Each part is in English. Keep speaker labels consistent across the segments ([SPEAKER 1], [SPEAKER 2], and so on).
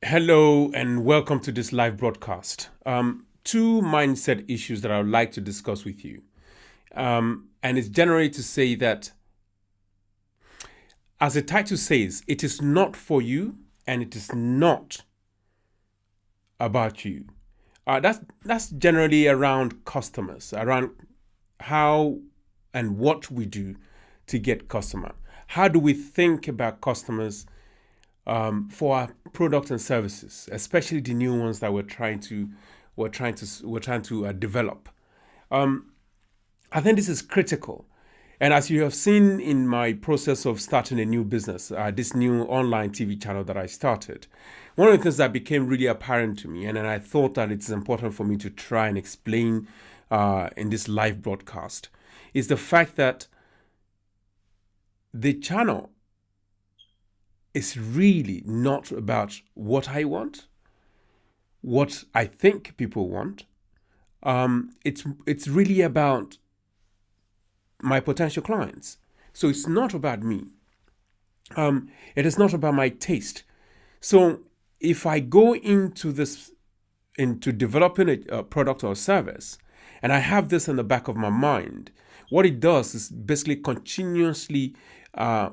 [SPEAKER 1] Hello and welcome to this live broadcast. Two mindset issues that I would like to discuss with you. And it's generally to say that, as the title says, it is not for you and it is not about you. That's generally around customers, around how and what we do to get customer. How do we think about customers for our products and services, especially the new ones that we're trying to develop. I think this is critical. And as you have seen in my process of starting a new business, this new online TV channel that I started, one of the things that became really apparent to me, and then I thought that it's important for me to try and explain in this live broadcast, is the fact that the channel is really not about what I want, what I think people want. It's really about my potential clients. So it's not about me. It is not about my taste. So if I go into developing a product or service, and I have this in the back of my mind, what it does is basically continuously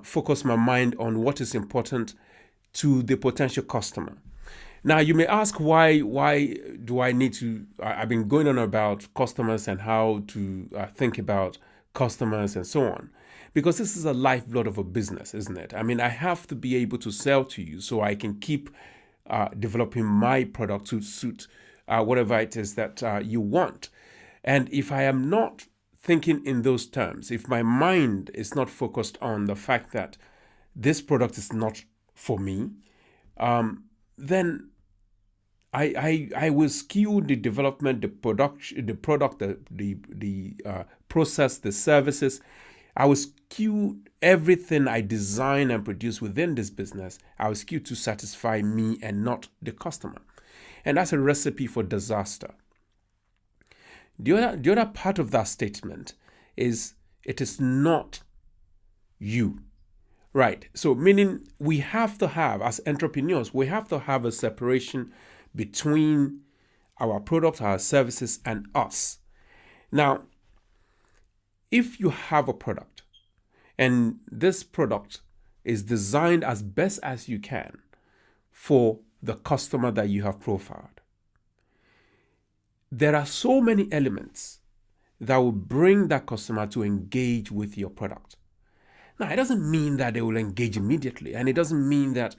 [SPEAKER 1] focus my mind on what is important to the potential customer. Now you may ask, why do I need to? I've been going on about customers and how to think about customers and so on, because this is a lifeblood of a business, isn't it? I mean, I have to be able to sell to you so I can keep developing my product to suit whatever it is that you want. And if I am not thinking in those terms, if my mind is not focused on the fact that this product is not for me, then I will skew the development, the production, the product, the process, the services. I will skew everything I design and produce within this business. I will skew to satisfy me and not the customer, and that's a recipe for disaster. The other part of that statement is it is not you. Right. So meaning we have to have, as entrepreneurs, we have to have a separation between our product, our services, and us. Now, if you have a product and this product is designed as best as you can for the customer that you have profiled, there are so many elements that will bring that customer to engage with your product. Now, it doesn't mean that they will engage immediately, and it doesn't mean that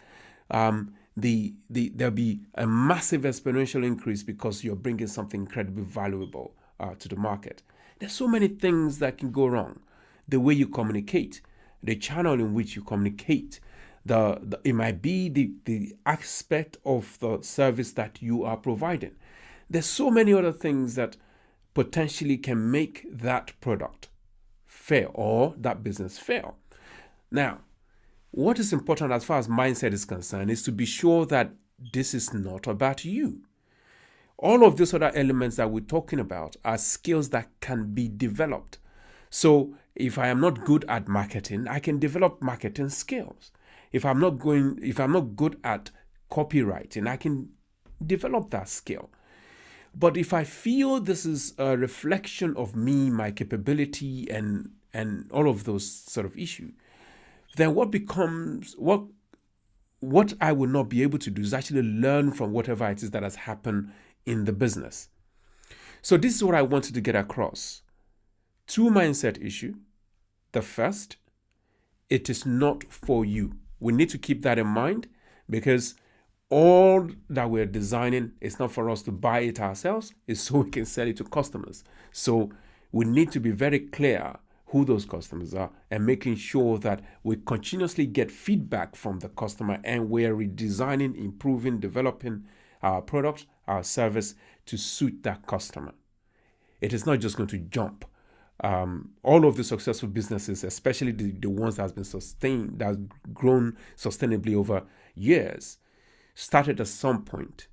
[SPEAKER 1] there'll be a massive exponential increase because you're bringing something incredibly valuable to the market. There's so many things that can go wrong. The way you communicate, the channel in which you communicate, it might be the aspect of the service that you are providing. There's so many other things that potentially can make that product fail or that business fail. Now, what is important as far as mindset is concerned is to be sure that this is not about you. All of these other elements that we're talking about are skills that can be developed. So if I am not good at marketing, I can develop marketing skills. If I'm not good at copywriting, I can develop that skill. But if I feel this is a reflection of me, my capability, and all of those sort of issues, then what I will not be able to do is actually learn from whatever it is that has happened in the business. So this is what I wanted to get across. Two mindset issue. The first, it is not for you. We need to keep that in mind, because all that we're designing is not for us to buy it ourselves, it's so we can sell it to customers. So we need to be very clear who those customers are and making sure that we continuously get feedback from the customer, and we're redesigning, improving, developing our product, our service to suit that customer. It is not just going to jump. All of the successful businesses, especially the ones that has been sustained, that have grown sustainably over years, started at some point,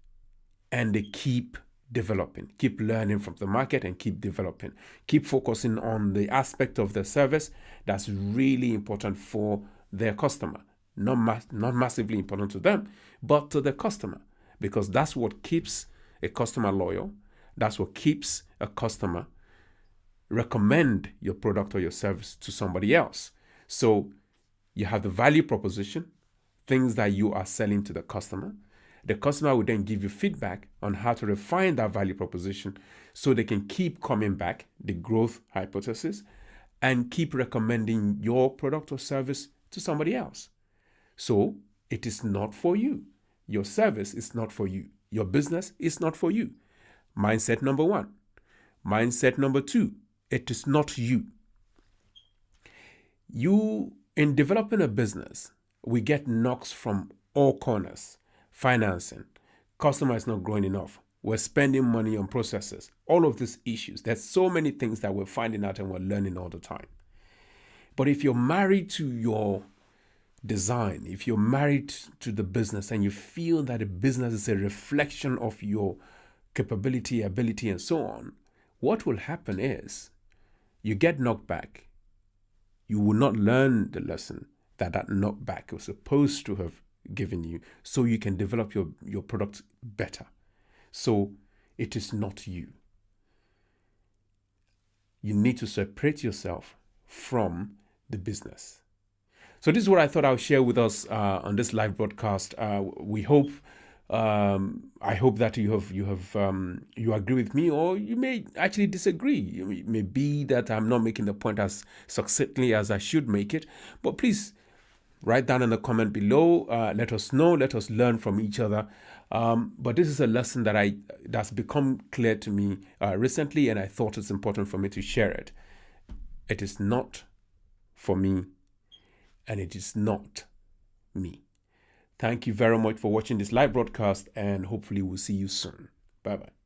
[SPEAKER 1] and they keep developing, keep learning from the market, and keep developing, keep focusing on the aspect of the service that's really important for their customer, not massively important to them, but to the customer. because that's what keeps a customer loyal. That's what keeps a customer recommend your product or your service to somebody else. So you have the value proposition, things that you are selling to the customer. The customer will then give you feedback on how to refine that value proposition so they can keep coming back, the growth hypothesis, and keep recommending your product or service to somebody else. So it is not for you. Your service is not for you. Your business is not for you. Mindset number one. Mindset number two, it is not you. In developing a business, we get knocks from all corners. Financing, customer is not growing enough. We're spending money on processes. All of these issues. There's so many things that we're finding out and we're learning all the time. But if you're married to your design, if you're married to the business and you feel that the business is a reflection of your capability, ability, and so on, what will happen is you get knocked back. You will not learn the lesson that knockback was supposed to have given you so you can develop your product better. So it is not you. You need to separate yourself from the business. So this is what I thought I'll share with us on this live broadcast. We hope, I hope that you agree with me, or you may actually disagree. It may be that I'm not making the point as succinctly as I should make it, but please write down in the comment below. Let us know. Let us learn from each other. But this is a lesson that's become clear to me recently, and I thought it's important for me to share it. It is not for me, and it is not me. Thank you very much for watching this live broadcast, and hopefully we'll see you soon. Bye-bye.